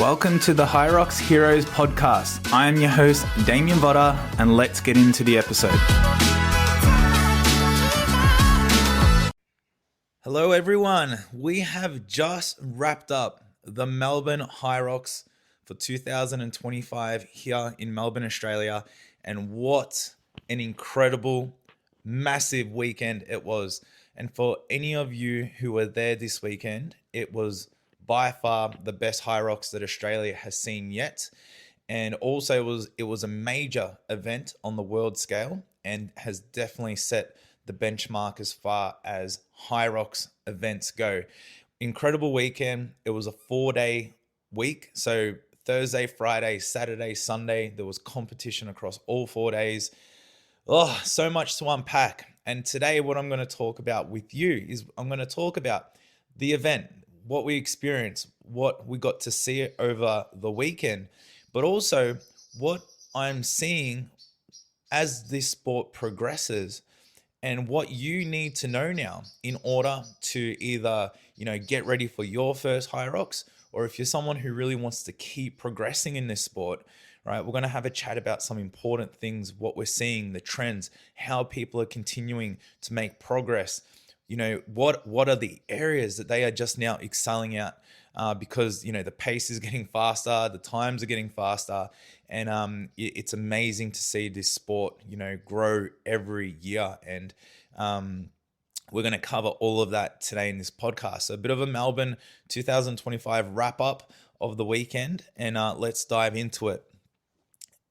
Welcome to the Hyrox Heroes podcast. I am your host, Damien Votter, and let's get into the episode. Hello, everyone. We have just wrapped up the Melbourne Hyrox for 2025 here in Melbourne, Australia. And what an incredible, massive weekend it was. And for any of you who were there this weekend, it was by far the best Hyrox that Australia has seen yet. And also it was a major event on the world scale and has definitely set the benchmark as far as Hyrox events go. Incredible weekend. It was a 4-day week. So Thursday, Friday, Saturday, Sunday, there was competition across all 4 days. Oh, so much to unpack. And today what I'm going to talk about with you is I'm going to talk about the event, what we experienced, what we got to see over the weekend, but also what I'm seeing as this sport progresses and what you need to know now in order to either, get ready for your first Hyrox, or if you're someone who really wants to keep progressing in this sport, right? We're going to have a chat about some important things, what we're seeing, the trends, how people are continuing to make progress. What are the areas that they are just now excelling at because, the pace is getting faster, the times are getting faster. And it's amazing to see this sport, grow every year. And we're going to cover all of that today in this podcast. So a bit of a Melbourne 2025 wrap up of the weekend, and let's dive into it.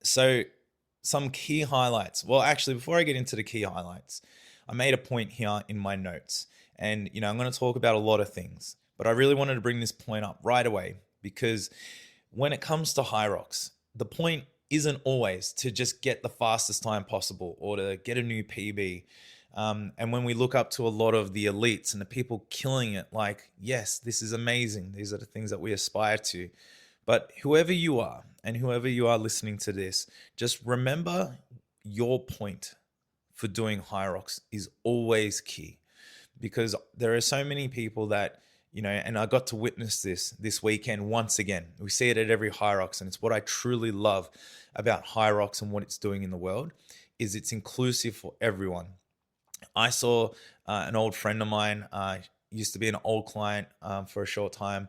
So some key highlights. Well, actually, before I get into the key highlights, I made a point here in my notes, and I'm going to talk about a lot of things, but I really wanted to bring this point up right away because when it comes to Hyrox, the point isn't always to just get the fastest time possible or to get a new PB. And when we look up to a lot of the elites and the people killing it, like, yes, this is amazing. These are the things that we aspire to. But whoever you are and whoever you are listening to this, just remember your point for doing Hyrox is always key, because there are so many people that, and I got to witness this weekend once again. We see it at every Hyrox, and it's what I truly love about Hyrox and what it's doing in the world is it's inclusive for everyone. I saw an old friend of mine, used to be an old client for a short time.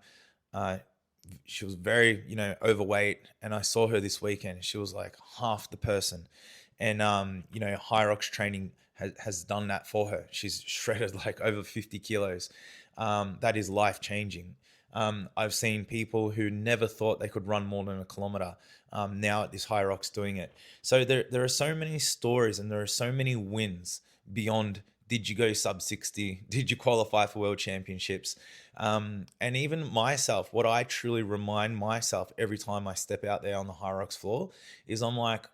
She was very, overweight, and I saw her this weekend. She was like half the person. And, Hyrox training has done that for her. She's shredded like over 50 kilos. That is life-changing. I've seen people who never thought they could run more than a kilometer now at this Hyrox doing it. So there are so many stories and there are so many wins beyond did you go sub 60? Did you qualify for world championships? And even myself, what I truly remind myself every time I step out there on the Hyrox floor is I'm like,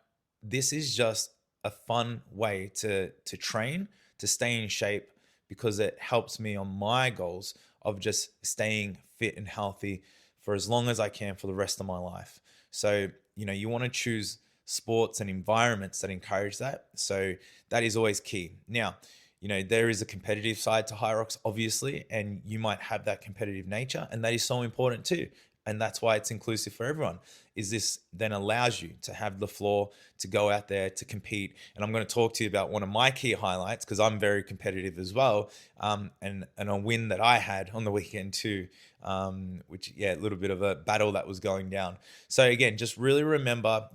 this is just a fun way to train, to stay in shape, because it helps me on my goals of just staying fit and healthy for as long as I can for the rest of my life. So, you want to choose sports and environments that encourage that. So that is always key. Now, there is a competitive side to Hyrox, obviously, and you might have that competitive nature, and that is so important too. And that's why it's inclusive for everyone, is this then allows you to have the floor to go out there to compete. And I'm going to talk to you about one of my key highlights because I'm very competitive as well. And a win that I had on the weekend too, which, a little bit of a battle that was going down. So again, just really remember,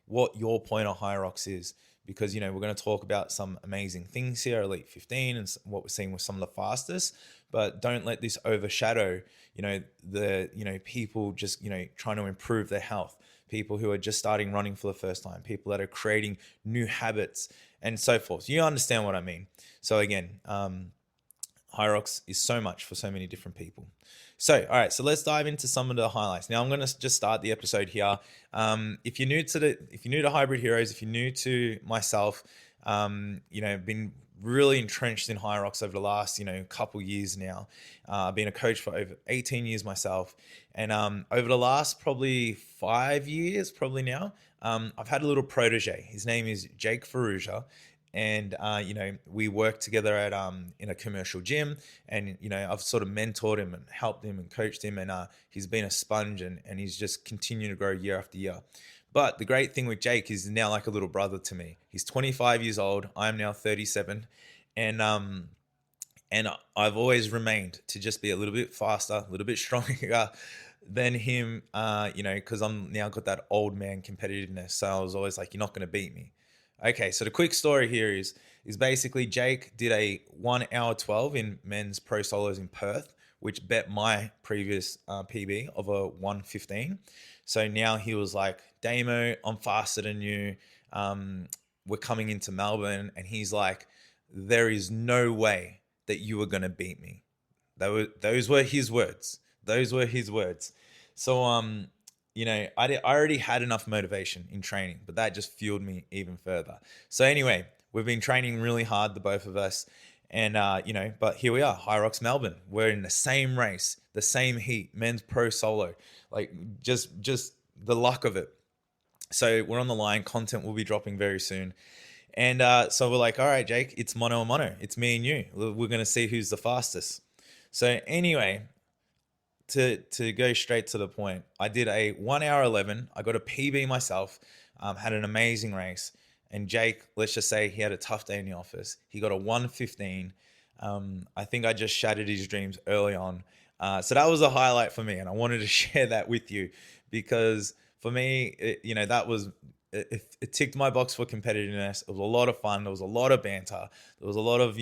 what your point of Hyrox is, because, we're going to talk about some amazing things here, Elite 15 and what we're seeing with some of the fastest, but don't let this overshadow, the people just, trying to improve their health, people who are just starting running for the first time, people that are creating new habits and so forth. You understand what I mean? So again, Hyrox is so much for so many different people. So, all right, so let's dive into some of the highlights. Now, I'm going to just start the episode here. If you're new to Hybrid Heroes, if you're new to myself, been really entrenched in Hyrox over the last, couple years now. I've been a coach for over 18 years myself. And over the last probably 5 years, now, I've had a little protege. His name is Jake Ferrugia. and we work together at in a commercial gym, and I've sort of mentored him and helped him and coached him, and he's been a sponge, and he's just continued to grow year after year. But the great thing with Jake is he's now like a little brother to me. He's 25 years old. I'm now 37, and I've always remained to just be a little bit faster, a little bit stronger than him, because I'm now got that old man competitiveness. So I was always like, you're not going to beat me. Okay, so the quick story here is basically Jake did a 1 hour 12 in men's pro solos in Perth, which bet my previous PB of a 1:15. So now he was like, Damo, I'm faster than you. We're coming into Melbourne, and he's like, there is no way that you were going to beat me. Those were his words. Those were his words. So, I already had enough motivation in training, but that just fueled me even further. So anyway, we've been training really hard, the both of us. And, but here we are, Hyrox Melbourne. We're in the same race, the same heat, men's pro solo, like just the luck of it. So we're on the line. Content will be dropping very soon. And so we're like, all right, Jake, it's mono a mono. It's me and you. We're going to see who's the fastest. So anyway, to go straight to the point, I did a 1 hour 11. I got a PB myself, had an amazing race. And Jake, let's just say he had a tough day in the office. He got a 1:15. I think I just shattered his dreams early on. So that was a highlight for me. And I wanted to share that with you because for me, it ticked my box for competitiveness. It was a lot of fun. There was a lot of banter. There was a lot of,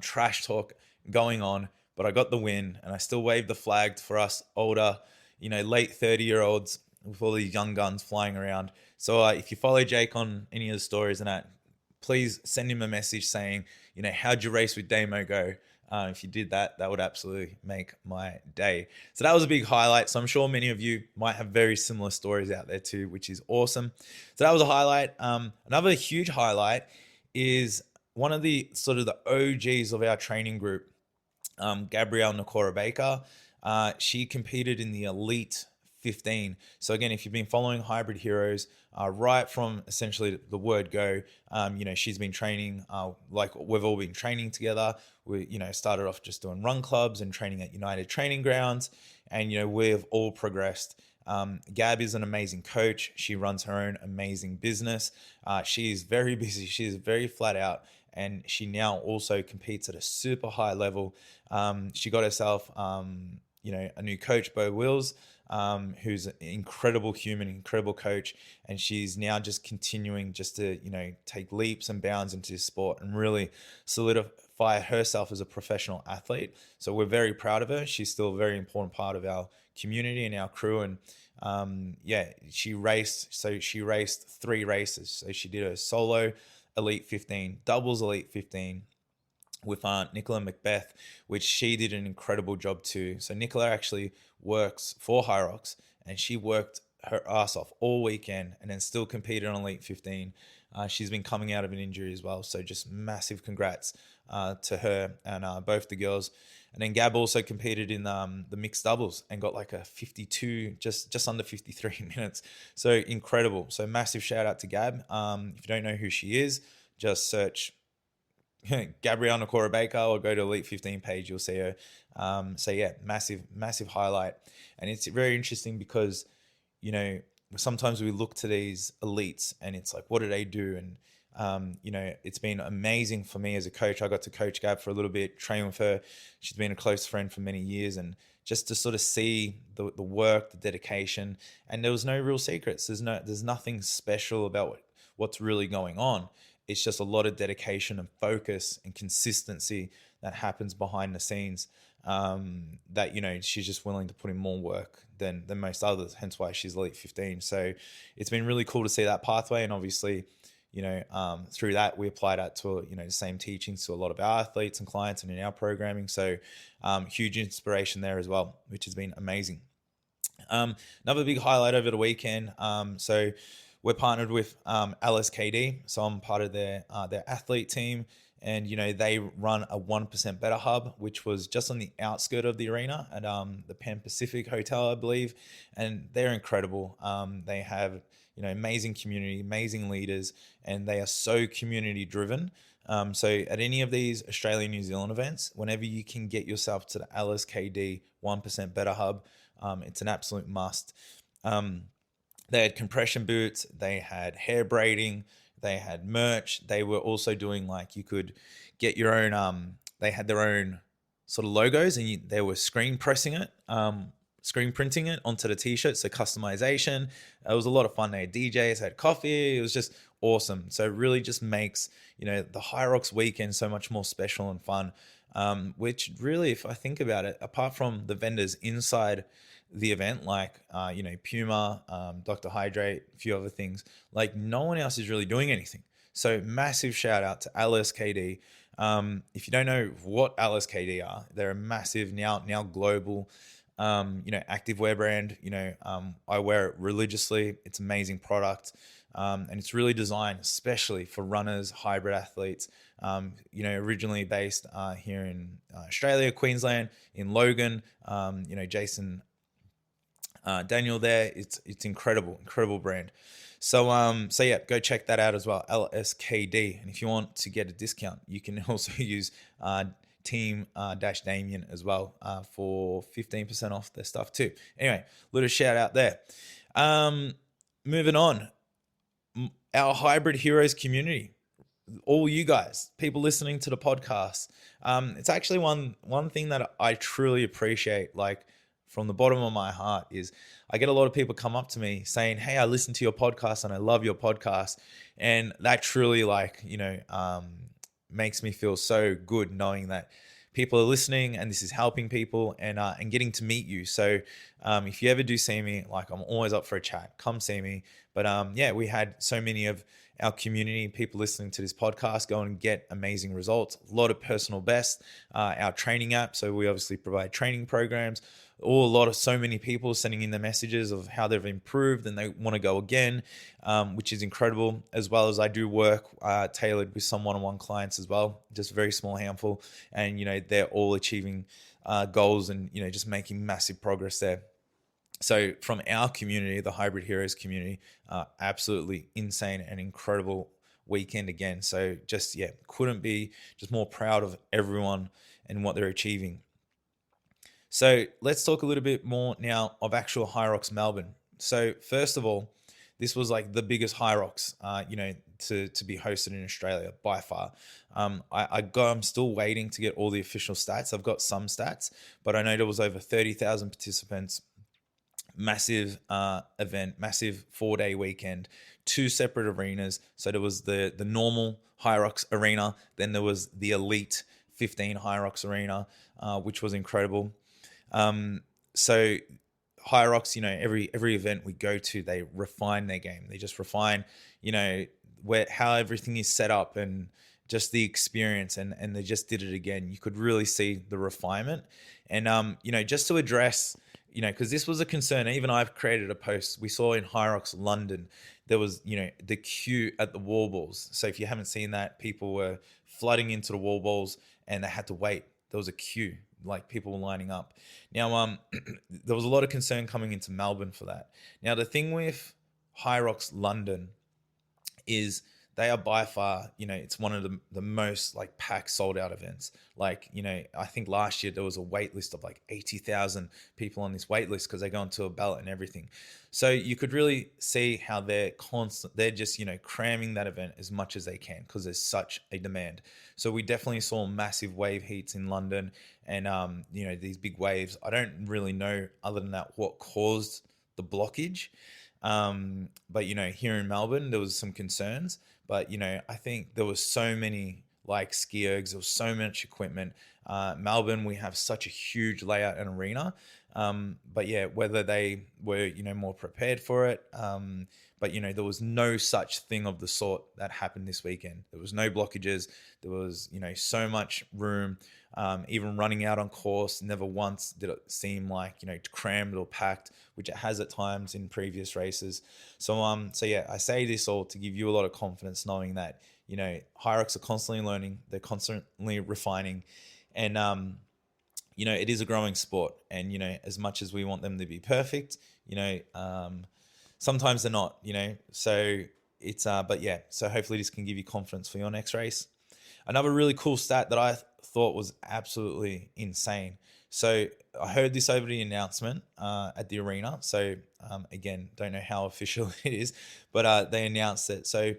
trash talk going on, but I got the win, and I still waved the flag for us older, late 30-year-olds with all these young guns flying around. So if you follow Jake on any of the stories and that, please send him a message saying, how'd your race with Damo go? If you did that, that would absolutely make my day. So that was a big highlight. So I'm sure many of you might have very similar stories out there too, which is awesome. So that was a highlight. Another huge highlight is one of the sort of the OGs of our training group, Gabrielle Nakora Baker. She competed in the Elite 15. So again, if you've been following Hybrid Heroes, right from essentially the word go, she's been training like we've all been training together. We, started off just doing run clubs and training at United Training Grounds, and we've all progressed. Gab is an amazing coach. She runs her own amazing business. She is very busy. She is very flat out, and she now also competes at a super high level. She got herself, a new coach, Bo Wills, who's an incredible human, incredible coach, and she's now just continuing just to take leaps and bounds into this sport and really solidify herself as a professional athlete. So we're very proud of her. She's still a very important part of our community and our crew. And she raced 3 races. So she did a solo Elite 15, doubles Elite 15 with Nicola Macbeth, which she did an incredible job too. So Nicola actually works for Hyrox, and she worked her ass off all weekend and then still competed on Elite 15. She's been coming out of an injury as well. So just massive congrats to her and both the girls. And then Gab also competed in the mixed doubles and got like a 52, just under 53 minutes. So incredible. So massive shout out to Gab. If you don't know who she is, just search Gabrielle Nakora Baker or go to Elite 15 page. You'll see her. So yeah, massive highlight. And it's very interesting because, sometimes we look to these elites and it's like, what do they do? And, it's been amazing for me as a coach. I got to coach Gab for a little bit, train with her. She's been a close friend for many years, and just to sort of see the work, the dedication, and there was no real secrets. There's nothing special about what's really going on. It's just a lot of dedication and focus and consistency that happens behind the scenes, that, she's just willing to put in more work than most others, hence why she's Elite 15. So it's been really cool to see that pathway. And obviously, through that, we apply that to, the same teachings to a lot of our athletes and clients and in our programming. So huge inspiration there as well, which has been amazing. Another big highlight over the weekend. So we're partnered with LSKD. So I'm part of their athlete team. And, they run a 1% Better Hub, which was just on the outskirt of the arena at the Pan Pacific Hotel, I believe. And they're incredible. They have, amazing community, amazing leaders, and they are so community driven. So at any of these Australian New Zealand events, whenever you can get yourself to the LSKD 1% Better Hub, it's an absolute must. They had compression boots, they had hair braiding, they had merch. They were also doing like you could get your own. They had their own sort of logos, and they were screen pressing it, screen printing it onto the t-shirt. So customization. It was a lot of fun. They had DJs, had coffee. It was just awesome. So it really just makes the Hyrox weekend so much more special and fun. Which really, if I think about it, apart from the vendors inside the event, like Puma, Dr. Hydrate, a few other things, like no one else is really doing anything. So massive shout out to LSKD. If you don't know what LSKD are, they're a massive now global activewear brand. I wear it religiously. It's amazing product. And it's really designed especially for runners, hybrid athletes. Originally based here in Australia, Queensland, in Logan. Jason Daniel there. It's incredible brand. So yeah, go check that out as well, LSKD. And if you want to get a discount, you can also use team Damien as well for 15% off their stuff too. Anyway, little shout out there. Moving on, our Hybrid Heroes community, all you guys, people listening to the podcast, it's actually one thing that I truly appreciate, like from the bottom of my heart, is I get a lot of people come up to me saying, hey, I listen to your podcast and I love your podcast. And that truly makes me feel so good knowing that people are listening and this is helping people and getting to meet you. So if you ever do see me, like I'm always up for a chat, come see me. But yeah, we had so many of our community, people listening to this podcast, go and get amazing results. A lot of personal best, our training app. So we obviously provide training programs. So many people sending in the messages of how they've improved and they want to go again, which is incredible. As well as I do work tailored with some one-on-one clients as well, just a very small handful. And, they're all achieving goals and, just making massive progress there. So from our community, the Hybrid Heroes community, absolutely insane and incredible weekend again. So just, yeah, couldn't be just more proud of everyone and what they're achieving. So let's talk a little bit more now of actual Hyrox Melbourne. So first of all, this was like the biggest Hyrox, to be hosted in Australia by far. I'm still waiting to get all the official stats. I've got some stats, but I know there was over 30,000 participants. Massive event, massive 4-day weekend, 2 separate arenas. So there was the normal Hyrox arena, then there was the elite 15 Hyrox arena, which was incredible. So Hyrox, every event we go to, they refine their game. They just refine, how everything is set up and just the experience, and they just did it again. You could really see the refinement. And just to address, because this was a concern. Even I've created a post. We saw in Hyrox London, there was, the queue at the wall balls. So if you haven't seen that, people were flooding into the wall balls and they had to wait. There was a queue, like people were lining up. Now, there was a lot of concern coming into Melbourne for that. Now, the thing with Hyrox London is they are by far, it's one of the most like packed, sold out events. Like, I think last year there was a wait list of like 80,000 people on this wait list because they go into a ballot and everything. So you could really see how they're just, cramming that event as much as they can because there's such a demand. So we definitely saw massive wave heats in London and, these big waves. I don't really know other than that what caused the blockage. But here in Melbourne, there was some concerns, but I think there was so many like ski ergs, there was so much equipment. Melbourne, we have such a huge layout and arena. But yeah, whether they were, more prepared for it. But there was no such thing of the sort that happened this weekend. There was no blockages. There was, so much room. Even running out on course, never once did it seem like, crammed or packed, which it has at times in previous races. So yeah, I say this all to give you a lot of confidence knowing that, Hyrox are constantly learning, they're constantly refining, and, it is a growing sport. And, as much as we want them to be perfect, Sometimes they're not, So it's but yeah. So hopefully this can give you confidence for your next race. Another really cool stat that I thought was absolutely insane. So I heard this over the announcement at the arena. So again, don't know how official it is, but they announced it. So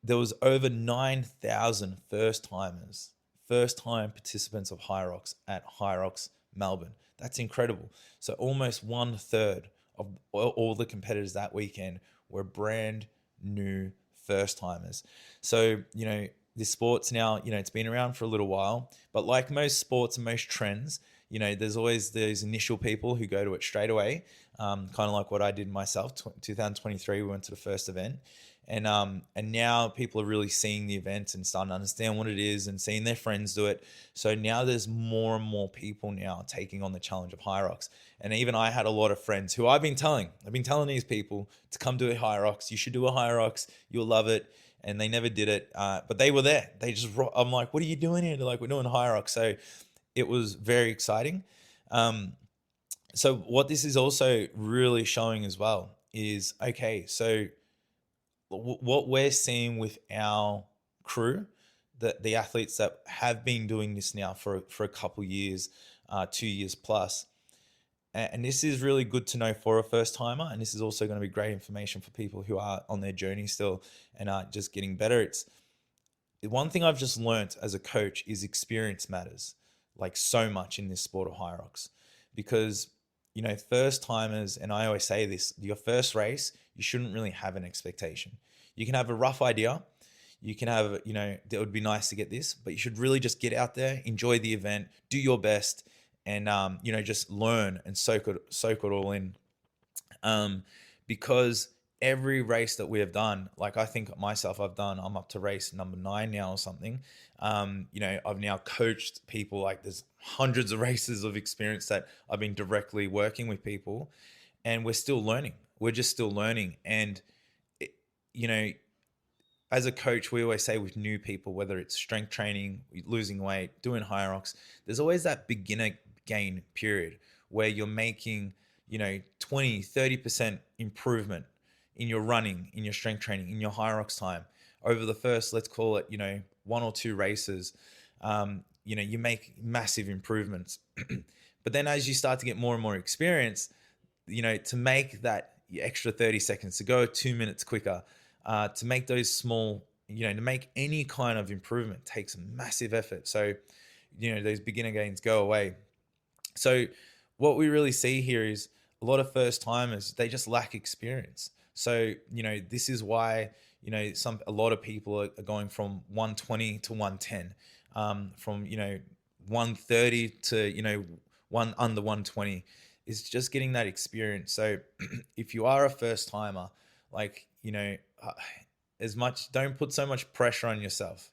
there was over 9,000 first time participants of Hyrox at Hyrox Melbourne. That's incredible. So almost one third of all the competitors that weekend were brand new first timers. So, this sport's now, it's been around for a little while, but like most sports and most trends, there's always those initial people who go to it straight away. Kind of like what I did myself. 2023, we went to the first event, and now people are really seeing the event and starting to understand what it is and seeing their friends do it. So now there's more and more people now taking on the challenge of Hyrox. And even I had a lot of friends who I've been telling these people to come do a Hyrox. You should do a Hyrox. You'll love it. And they never did it, but they were there. I'm like, what are you doing here? They're like, we're doing Hyrox. So it was very exciting. So what this is also really showing as well is, okay, so what we're seeing with our crew, the athletes that have been doing this now for a couple years, 2 years plus, and this is really good to know for a first timer. And this is also going to be great information for people who are on their journey still and are just getting better. It's one thing I've just learnt as a coach is experience matters like so much in this sport of Hyrox, because, first timers, and I always say this, your first race, you shouldn't really have an expectation. You can have a rough idea. You can have, it would be nice to get this, but you should really just get out there, enjoy the event, do your best, and just learn and soak it all in, because every race that we have done, like I think myself, I'm up to race number 9 now or something. I've now coached people, like there's hundreds of races of experience that I've been directly working with people, and we're still learning. We're just still learning. And as a coach, we always say with new people, whether it's strength training, losing weight, doing Hyrox, there's always that beginner gain period where you're making, 20, 30% improvement in your running, in your strength training, in your Hyrox time over the first, let's call it, 1 or 2 races. You make massive improvements. But then as you start to get more and more experience, to make that extra 30 seconds, to go 2 minutes quicker, to make those small, to make any kind of improvement takes massive effort. So, those beginner gains go away. So what we really see here is a lot of first timers, they just lack experience. So, this is why, a lot of people are going from 120 to 110, from, 130 to, one under 120, is just getting that experience. So if you are a first timer, like, don't put so much pressure on yourself,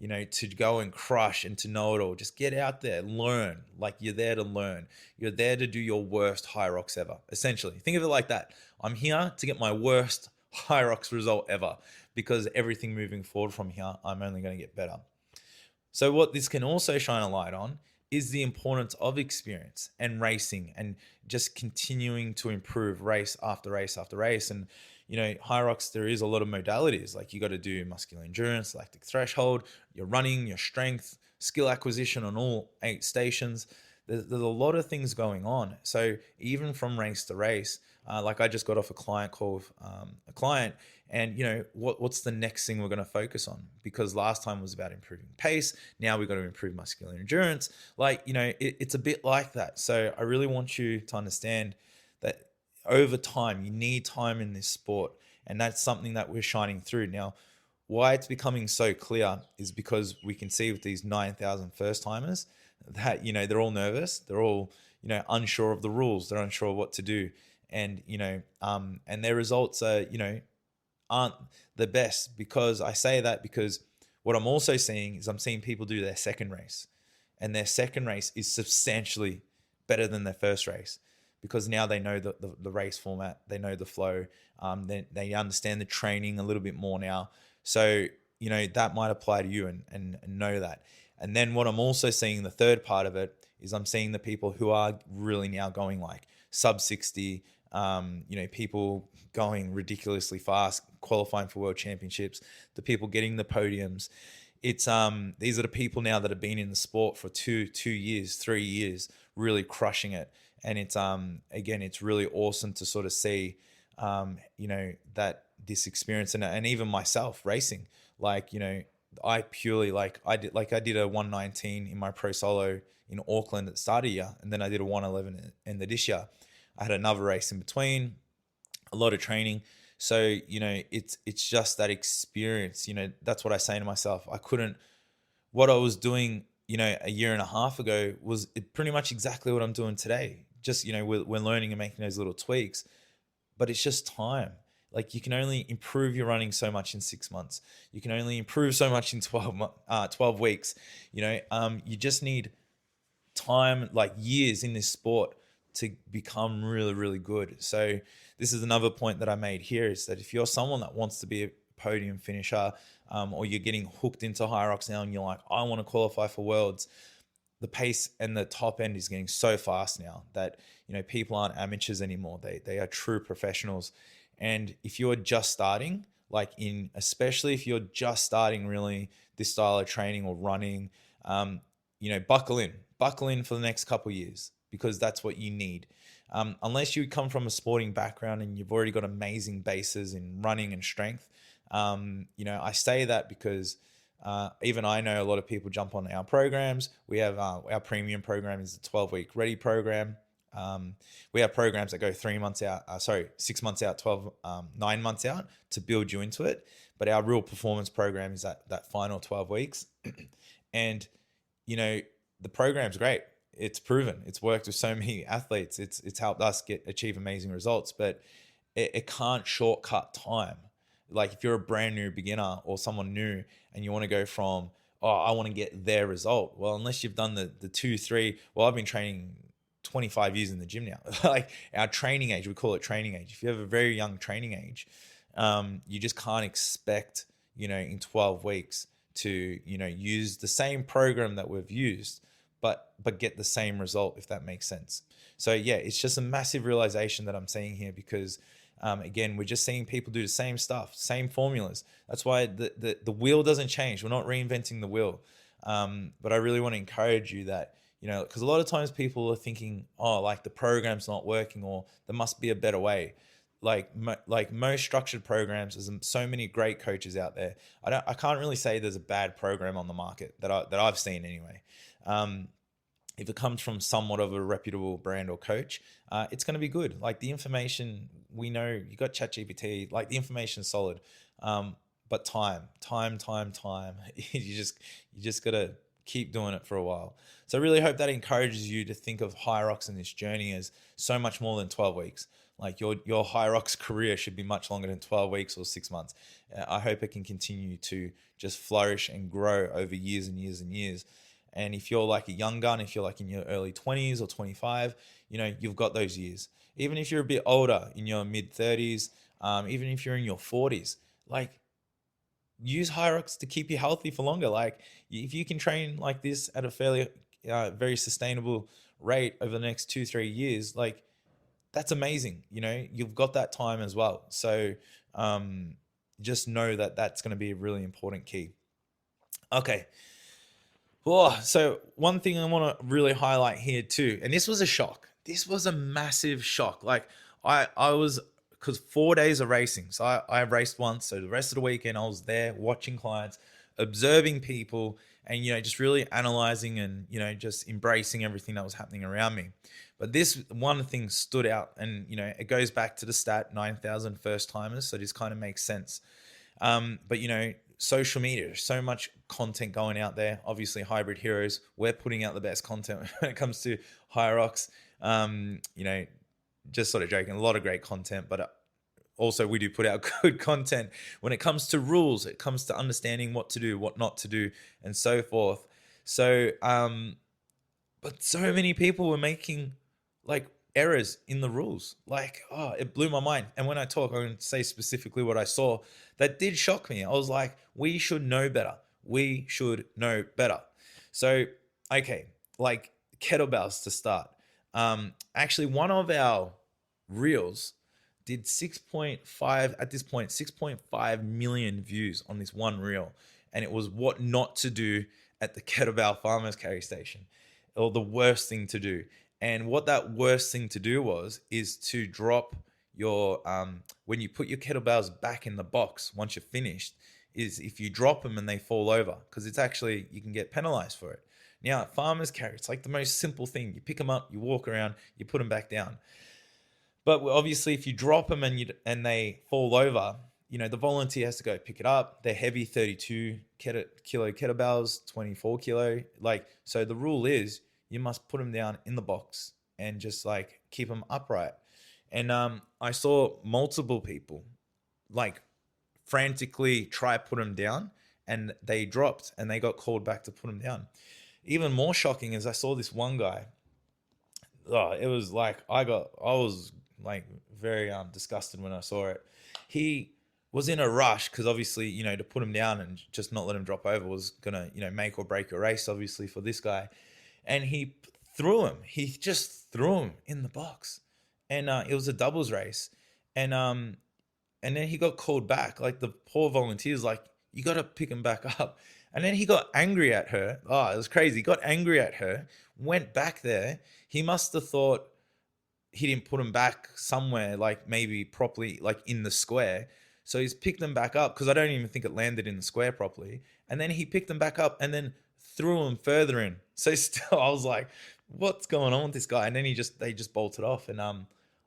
to go and crush and to know it all. Just get out there, learn. Like, you're there to learn. You're there to do your worst Hyrox ever. Essentially, think of it like that. I'm here to get my worst Hyrox result ever, because everything moving forward from here, I'm only going to get better. So what this can also shine a light on is the importance of experience and racing, and just continuing to improve race after race after race. And Hyrox, there is a lot of modalities. Like, you got to do muscular endurance, lactic threshold, your running, your strength, skill acquisition on all 8 stations. There's a lot of things going on. So even from race to race, like I just got off a client call, and what's the next thing we're going to focus on? Because last time was about improving pace. Now we've got to improve muscular endurance. Like, it's a bit like that. So I really want you to understand that over time, you need time in this sport. And that's something that we're shining through. Now, why it's becoming so clear is because we can see with these 9,000 first timers that, they're all nervous. They're all, unsure of the rules. They're unsure of what to do. And, and their results are, aren't the best. Because I say that because what I'm also seeing is I'm seeing people do their second race, and their second race is substantially better than their first race, because now they know the race format, they know the flow, they understand the training a little bit more now. So, that might apply to you, and know that. And then what I'm also seeing, the third part of it, is I'm seeing the people who are really now going like sub 60, people going ridiculously fast, qualifying for world championships, the people getting the podiums. It's these are the people now that have been in the sport for 2 years, 3 years, really crushing it. And it's again, it's really awesome to sort of see that this experience, and even myself racing, I purely I did a 119 in my pro solo in Auckland at the start of the year, and then I did a 111 in the this year. I had another race in between, a lot of training. So, it's just that experience. That's what I say to myself. I couldn't, what I was doing, a year and a half ago was pretty much exactly what I'm doing today. Just, we're learning and making those little tweaks, but it's just time. Like, you can only improve your running so much in 6 months. You can only improve so much in 12 weeks. You just need time, like years in this sport, to become really, really good. So this is another point that I made here, is that if you're someone that wants to be a podium finisher, or you're getting hooked into Hyrox now and you're like, I want to qualify for worlds, the pace and the top end is getting so fast now that, people aren't amateurs anymore. They are true professionals. And if you're just starting, especially if you're just starting really this style of training or running, buckle in for the next couple of years, because that's what you need. Unless you come from a sporting background and you've already got amazing bases in running and strength. I say that because even I know a lot of people jump on our programs. We have our premium program is the 12-week ready program. We have programs that go 6 months out, 9 months out to build you into it. But our real performance program is that final 12 weeks. And, the program's great. It's proven. It's worked with so many athletes. It's helped us achieve amazing results, but it can't shortcut time. Like, if you're a brand new beginner or someone new and you want to go from, I want to get their result. Well, unless you've done the 2, 3, I've been training 25 years in the gym now. Like, our training age, we call it training age. If you have a very young training age, you just can't expect, in 12 weeks to, use the same program that we've used, but get the same result, if that makes sense. So yeah, it's just a massive realization that I'm seeing here, because again, we're just seeing people do the same stuff, same formulas. That's why the wheel doesn't change. We're not reinventing the wheel. But I really want to encourage you that, because a lot of times people are thinking, the program's not working, or there must be a better way. Like most structured programs, there's so many great coaches out there. I can't really say there's a bad program on the market that I've seen anyway. If it comes from somewhat of a reputable brand or coach, it's going to be good. Like, the information, we know, you got ChatGPT, like, the information is solid. But time. You just got to keep doing it for a while. So I really hope that encourages you to think of Hyrox and this journey as so much more than 12 weeks. Like, your Hyrox career should be much longer than 12 weeks or 6 months. I hope it can continue to just flourish and grow over years and years and years. And if you're like a young gun, if you're like in your early 20s or 25, you've got those years. Even if you're a bit older, in your mid 30s, even if you're in your 40s, use Hyrox to keep you healthy for longer. Like, if you can train like this at a fairly, very sustainable rate over the next 2-3 years, that's amazing. You've got that time as well. So just know that that's going to be a really important key. Okay. So one thing I want to really highlight here too, and this was a shock. This was a massive shock. Like, I was, because 4 days of racing. So I raced once. So the rest of the weekend I was there watching clients, observing people, and, just really analyzing and, just embracing everything that was happening around me. But this one thing stood out, and, it goes back to the stat, 9,000 first timers. So this kind of makes sense. But, social media, there's so much content going out there. Obviously, Hybrid Heroes, we're putting out the best content when it comes to Hyrox. Just sort of joking, a lot of great content, but also we do put out good content when it comes to rules, it comes to understanding what to do, what not to do, and so forth. So, but so many people were making errors in the rules. It blew my mind. And when I talk, I'm going to say specifically what I saw that did shock me. I was like, we should know better. We should know better. So, okay, kettlebells to start. Actually, one of our reels did 6.5 at this point 6.5 million views on this one reel, and it was what not to do at the kettlebell farmers carry station, or the worst thing to do. And what that worst thing to do was is to drop your when you put your kettlebells back in the box once you're finished, is if you drop them and they fall over, because it's actually, you can get penalized for it. Now at farmers carry, it's like the most simple thing. You pick them up, you walk around, you put them back down. But obviously, if you drop them and they fall over, the volunteer has to go pick it up. They're heavy, 32 kilo kettlebells, 24 kilo. Like, so the rule is you must put them down in the box and just like keep them upright. And I saw multiple people like frantically try put them down, and they dropped and they got called back to put them down. Even more shocking is I saw this one guy. Oh, it was like I was like very disgusted when I saw it. He was in a rush because obviously, to put him down and just not let him drop over was gonna, make or break a race, obviously, for this guy. And he threw him. He just threw him in the box, and it was a doubles race, and then he got called back. Like the poor volunteers, like, you got to pick him back up. And then he got angry at her. Oh, it was crazy. He got angry at her, went back there. He must have thought he didn't put him back somewhere, like maybe properly, like in the square. So he's picked them back up, because I don't even think it landed in the square properly. And then he picked them back up and then threw them further in. So still, I was like, what's going on with this guy? And then they just bolted off. And I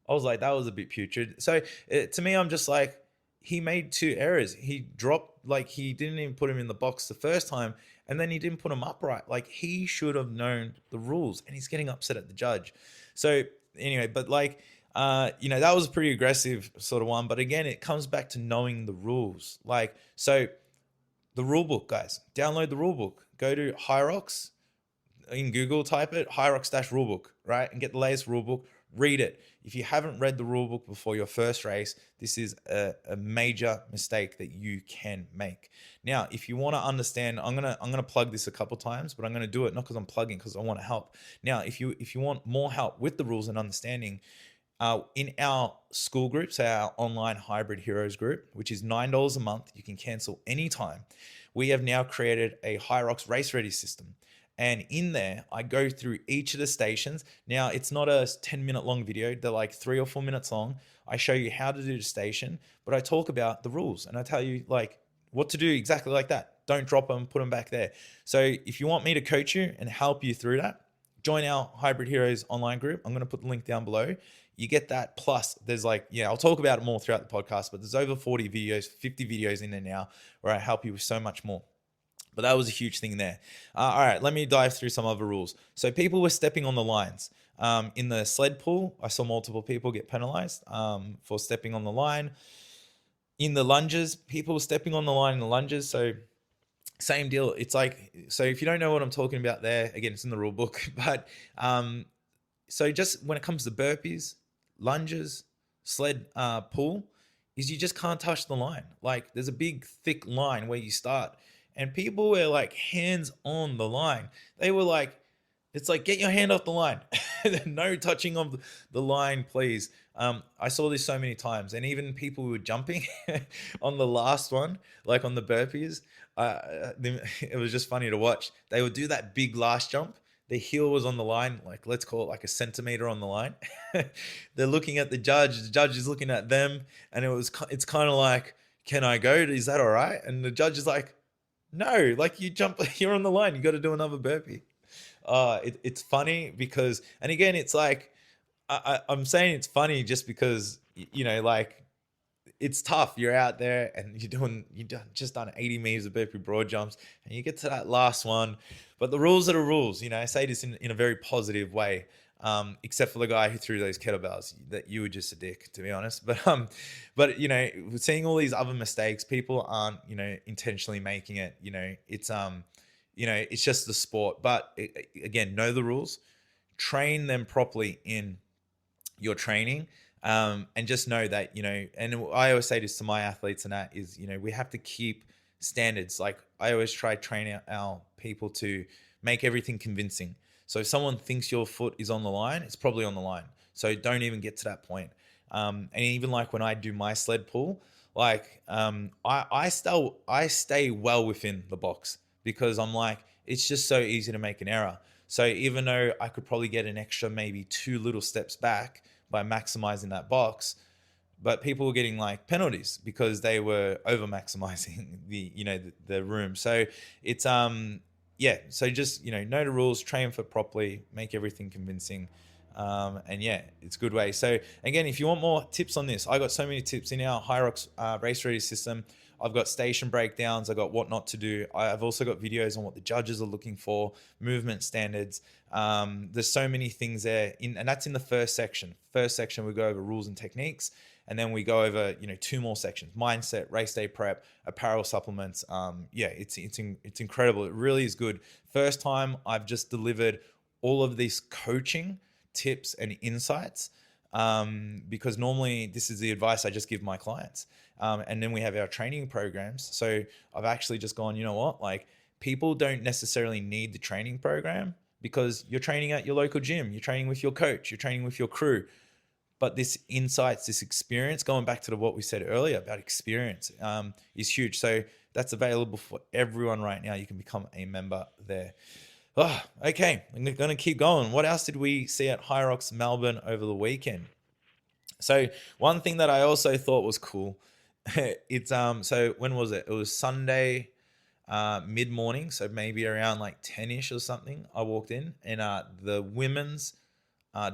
was like, that was a bit putrid. So to me, I'm just like, he made two errors. He dropped, like, he didn't even put him in the box the first time, and then he didn't put him upright. Like, he should have known the rules, and he's getting upset at the judge. So anyway, but like, that was a pretty aggressive sort of one. But again, it comes back to knowing the rules. Like, so the rule book, guys, download the rule book. Go to Hyrox in Google, type it, Hyrox-rulebook, right? And get the latest rule book. Read it. If you haven't read the rule book before your first race, this is a major mistake that you can make. Now, if you want to understand, I'm gonna plug this a couple times, but I'm gonna do it not because I'm plugging, because I want to help. Now, if you want more help with the rules and understanding, in our school groups, our online hybrid heroes group, which is $9 a month, you can cancel anytime. We have now created a Hyrox race ready system. And in there, I go through each of the stations. Now, it's not a 10-minute long video. They're like 3 or 4 minutes long. I show you how to do the station, but I talk about the rules and I tell you like what to do exactly like that. Don't drop them, put them back there. So if you want me to coach you and help you through that, join our Hybrid Heroes online group. I'm going to put the link down below. You get that. Plus there's like, I'll talk about it more throughout the podcast, but there's over 40 videos, 50 videos in there now where I help you with so much more. But that was a huge thing there. All right, let me dive through some other rules. So people were stepping on the lines. In the sled pull, I saw multiple people get penalized for stepping on the line. In the lunges, people were stepping on the line in the lunges. So same deal. It's like, so if you don't know what I'm talking about there, again, it's in the rule book. But so just when it comes to burpees, lunges, sled pull, is you just can't touch the line. Like there's a big thick line where you start. And people were like hands on the line. They were like, it's like, get your hand off the line. No touching of the line, please. I saw this so many times. And even people who were jumping on the last one, like on the burpees, it was just funny to watch. They would do that big last jump. The heel was on the line, like let's call it like a centimeter on the line. They're looking at the judge. The judge is looking at them. And it's kind of like, can I go? Is that all right? And the judge is like, no, like you jump, you're on the line. You got to do another burpee. It's funny because, and again, it's like, I'm saying it's funny just because, like it's tough. You're out there and just done 80 meters of burpee broad jumps and you get to that last one, but the rules are the rules. I say this in a very positive way. Except for the guy who threw those kettlebells, that you were just a dick, to be honest. But seeing all these other mistakes, people aren't, intentionally making it. It's just the sport. But again, know the rules, train them properly in your training, and just know that And I always say this to my athletes, and that is, we have to keep standards. Like I always try to train our people to make everything convincing. So if someone thinks your foot is on the line, it's probably on the line. So don't even get to that point. And even like when I do my sled pull, like I stay well within the box because I'm like, it's just so easy to make an error. So even though I could probably get an extra maybe two little steps back by maximizing that box, but people were getting like penalties because they were over maximizing the room. So it's yeah, so just know the rules, train for properly, make everything convincing. And yeah, it's a good way. So again, if you want more tips on this, I got so many tips in our Hyrox race ready system. I've got station breakdowns. I've got what not to do. I've also got videos on what the judges are looking for, movement standards. There's so many things there, and that's in the first section. First section, we go over rules and techniques, and then we go over two more sections: mindset, race day prep, apparel, supplements. Yeah, it's incredible. It really is good. First time I've just delivered all of this coaching tips and insights, because normally this is the advice I just give my clients. And then we have our training programs. So I've actually just gone, you know what? Like, people don't necessarily need the training program because you're training at your local gym, you're training with your coach, you're training with your crew. But this insights, this experience, going back to what we said earlier about experience, is huge. So that's available for everyone right now. You can become a member there. Oh, okay, I'm going to keep going. What else did we see at Hyrox Melbourne over the weekend? So one thing that I also thought was cool, it's so when was it? It was Sunday mid morning, so maybe around like 10ish or something. I walked in and the women's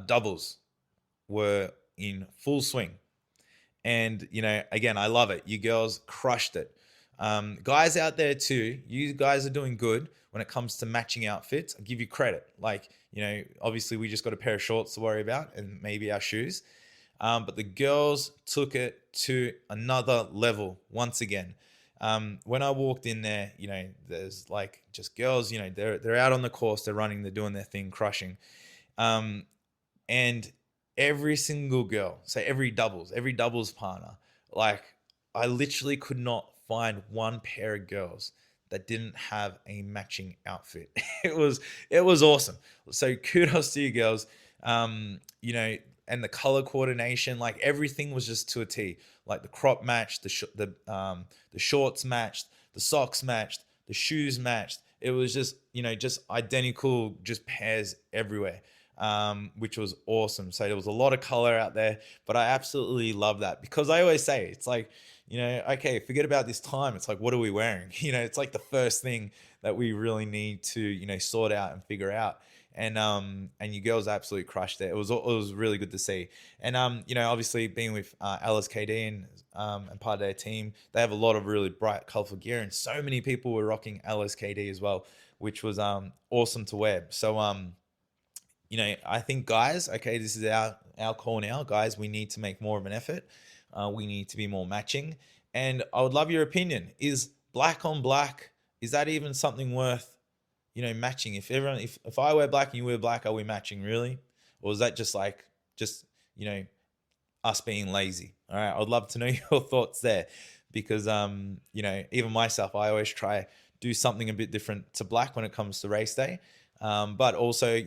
doubles were in full swing. And again, I love it. You girls crushed it. Guys out there too, you guys are doing good when it comes to matching outfits. I give you credit. Like, obviously we just got a pair of shorts to worry about and maybe our shoes. But the girls took it to another level once again. When I walked in there, there's like just girls, they're out on the course, they're running, they're doing their thing, crushing. And every single girl, so every doubles partner, like I literally could not find one pair of girls that didn't have a matching outfit. It was awesome. So kudos to you girls. And the color coordination, like everything was just to a T. Like the crop matched, the shorts matched, the socks matched, the shoes matched. It was just just identical, just pairs everywhere. Which was awesome. So there was a lot of color out there, but I absolutely love that because I always say it's like, okay, forget about this time. It's like, what are we wearing? It's like the first thing that we really need to, sort out and figure out. And you girls absolutely crushed it. It was really good to see. And obviously being with LSKD and part of their team, they have a lot of really bright, colorful gear, and so many people were rocking LSKD as well, which was awesome to wear. So I think, guys, okay, this is our call now, guys. We need to make more of an effort. We need to be more matching. And I would love your opinion. Is black on black, is that even something worth, matching? If I wear black and you wear black, are we matching really? Or is that just us being lazy? All right, I'd love to know your thoughts there because, even myself, I always try do something a bit different to black when it comes to race day. But also,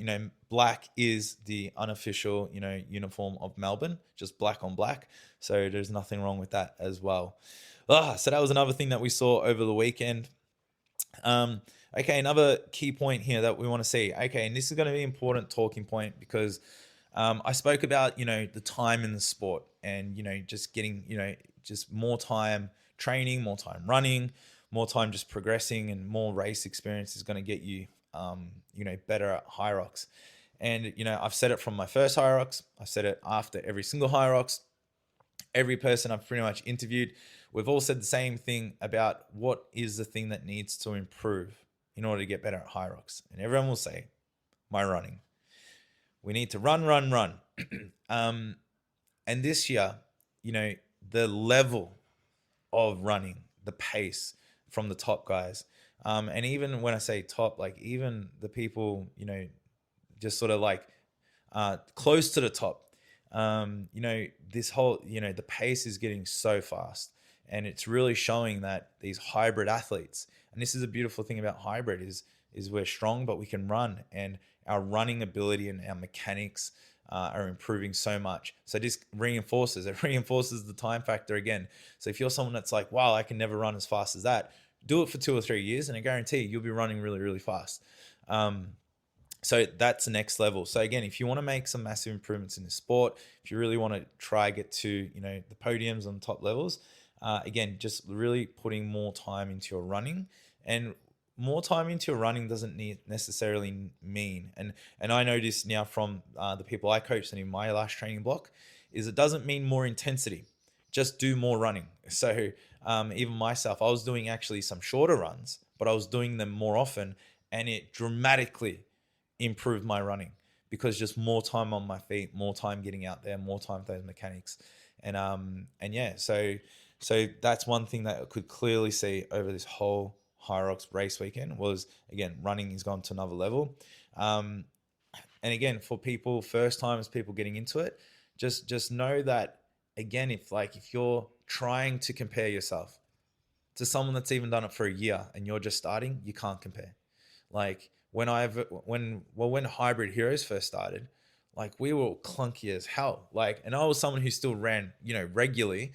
black is the unofficial, uniform of Melbourne, just black on black. So there's nothing wrong with that as well. So that was another thing that we saw over the weekend. Okay, another key point here that we want to see. Okay, and this is going to be an important talking point because I spoke about, the time in the sport and, just getting, just more time training, more time running, more time just progressing, and more race experience is going to get you better at Hyrox. And, I've said it from my first Hyrox. I've said it after every single Hyrox. Every person I've pretty much interviewed, we've all said the same thing about what is the thing that needs to improve in order to get better at Hyrox. And everyone will say, my running. We need to run. And this year, the level of running, the pace from the top guys, and even when I say top, like even the people, just sort of like close to the top, this whole, the pace is getting so fast, and it's really showing that these hybrid athletes, and this is a beautiful thing about hybrid is we're strong, but we can run, and our running ability and our mechanics are improving so much. So this reinforces the time factor again. So if you're someone that's like, wow, I can never run as fast as that, do it for 2 or 3 years, and I guarantee you'll be running really, really fast. So that's the next level. So again, if you want to make some massive improvements in the sport, if you really want to try get to, the podiums on top levels, again, just really putting more time into your running. And more time into your running doesn't necessarily mean, and I know this now from the people I coach and in my last training block, is it doesn't mean more intensity. Just do more running. So even myself, I was doing actually some shorter runs, but I was doing them more often, and it dramatically improved my running because just more time on my feet, more time getting out there, more time for those mechanics. And yeah, so that's one thing that I could clearly see over this whole Hyrox race weekend was, again, running has gone to another level. And again, for people, first timers, people getting into it, just know that, again, if you're trying to compare yourself to someone that's even done it for a year and you're just starting, you can't compare. Like when Hybrid Heroes first started, like we were clunky as hell. Like, and I was someone who still ran, regularly.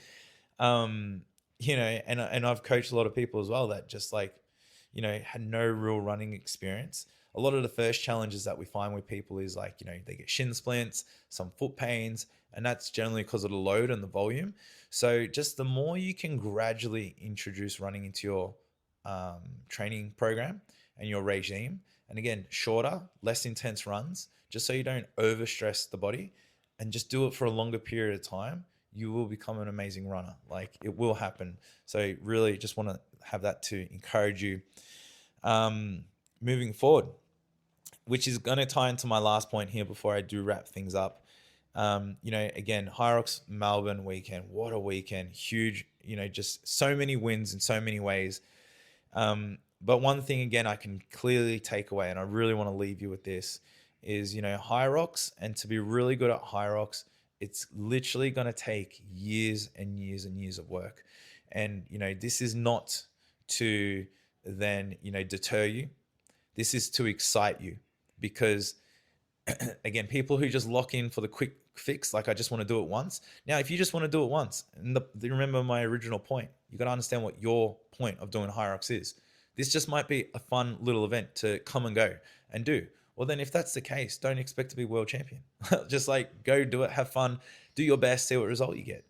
And I've coached a lot of people as well that just had no real running experience. A lot of the first challenges that we find with people is they get shin splints, some foot pains, and that's generally because of the load and the volume. So just the more you can gradually introduce running into your training program and your regime, and again, shorter, less intense runs, just so you don't overstress the body, and just do it for a longer period of time, you will become an amazing runner. Like, it will happen. So really just want to have that to encourage you moving forward, which is going to tie into my last point here before I do wrap things up. Again, Hyrox Melbourne weekend, what a weekend. Huge, just so many wins in so many ways. But one thing, again, I can clearly take away, and I really want to leave you with this, is, Hyrox, and to be really good at Hyrox, it's literally going to take years and years and years of work. And, this is not to then, deter you. This is to excite you, because again, people who just lock in for the quick fix, like, I just want to do it once. Now, if you just want to do it once, and remember my original point, you got to understand what your point of doing Hyrox is. This just might be a fun little event to come and go and do. Well, then if that's the case, don't expect to be world champion. Just go do it, have fun, do your best, see what result you get.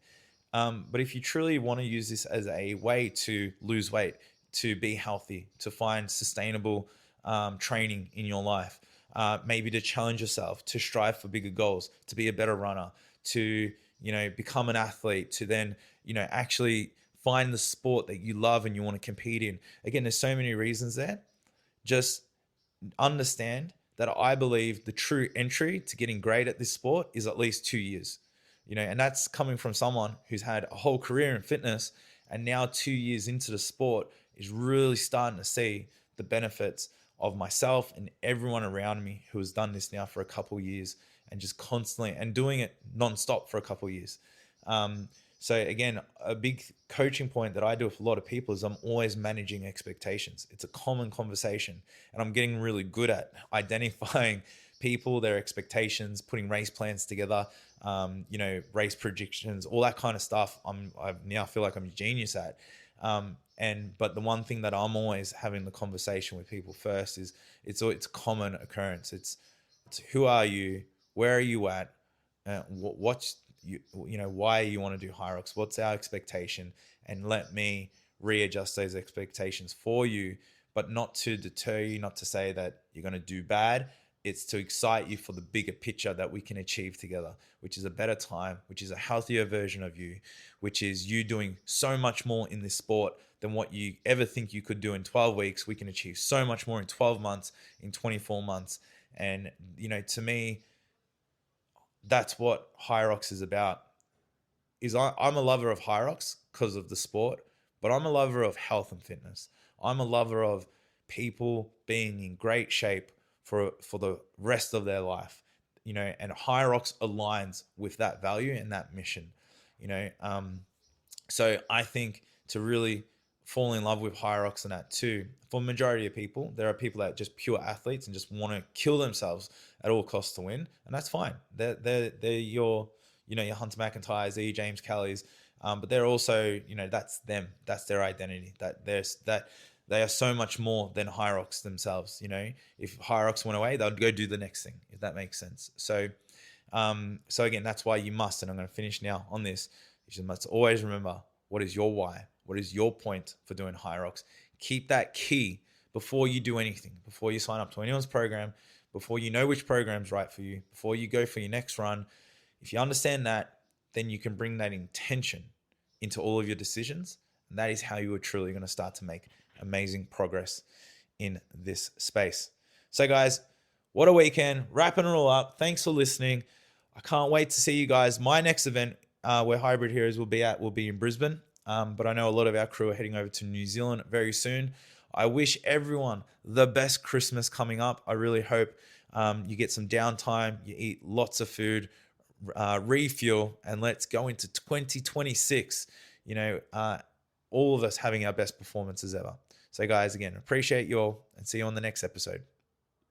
But if you truly want to use this as a way to lose weight, to be healthy, to find sustainable training in your life, maybe to challenge yourself, to strive for bigger goals, to be a better runner, to, become an athlete, to then, actually find the sport that you love and you want to compete in. Again, there's so many reasons there. Just understand that I believe the true entry to getting great at this sport is at least 2 years, and that's coming from someone who's had a whole career in fitness and now 2 years into the sport is really starting to see the benefits of myself and everyone around me who has done this now for a couple of years and just constantly and doing it nonstop for a couple of years. So again, a big coaching point that I do with a lot of people is I'm always managing expectations. It's a common conversation, and I'm getting really good at identifying people, their expectations, putting race plans together, race predictions, all that kind of stuff. I now feel like I'm a genius at. But the one thing that I'm always having the conversation with people first is it's a common occurrence. It's who are you? Where are you at? What's why you want to do Hyrox? What's our expectation? And let me readjust those expectations for you, but not to deter you, not to say that you're going to do bad. It's to excite you for the bigger picture that we can achieve together, which is a better time, which is a healthier version of you, which is you doing so much more in this sport than what you ever think you could do in 12 weeks. We can achieve so much more in 12 months, in 24 months. And, to me, that's what Hyrox is about. I'm a lover of Hyrox because of the sport, but I'm a lover of health and fitness. I'm a lover of people being in great shape for the rest of their life, and Hyrox aligns with that value and that mission, So I think to really fall in love with Hyrox and that too. For the majority of people, there are people that are just pure athletes and just want to kill themselves at all costs to win, and that's fine. They're your, your Hunter McIntyres, your James Kelly's, but they're also, that's them. That's their identity. That they are so much more than Hyrox themselves. If Hyrox went away, they'd go do the next thing, if that makes sense. So again, that's why you must, and I'm going to finish now on this. You must always remember, what is your why? What is your point for doing Hyrox? Keep that key before you do anything, before you sign up to anyone's program, before you know which program's right for you, before you go for your next run. If you understand that, then you can bring that intention into all of your decisions. And that is how you are truly going to start to make amazing progress in this space. So guys, what a weekend. Wrapping it all up. Thanks for listening. I can't wait to see you guys. My next event where Hybrid Heroes will be in Brisbane. But I know a lot of our crew are heading over to New Zealand very soon. I wish everyone the best Christmas coming up. I really hope you get some downtime, you eat lots of food, refuel, and let's go into 2026. All of us having our best performances ever. So guys, again, appreciate you all and see you on the next episode.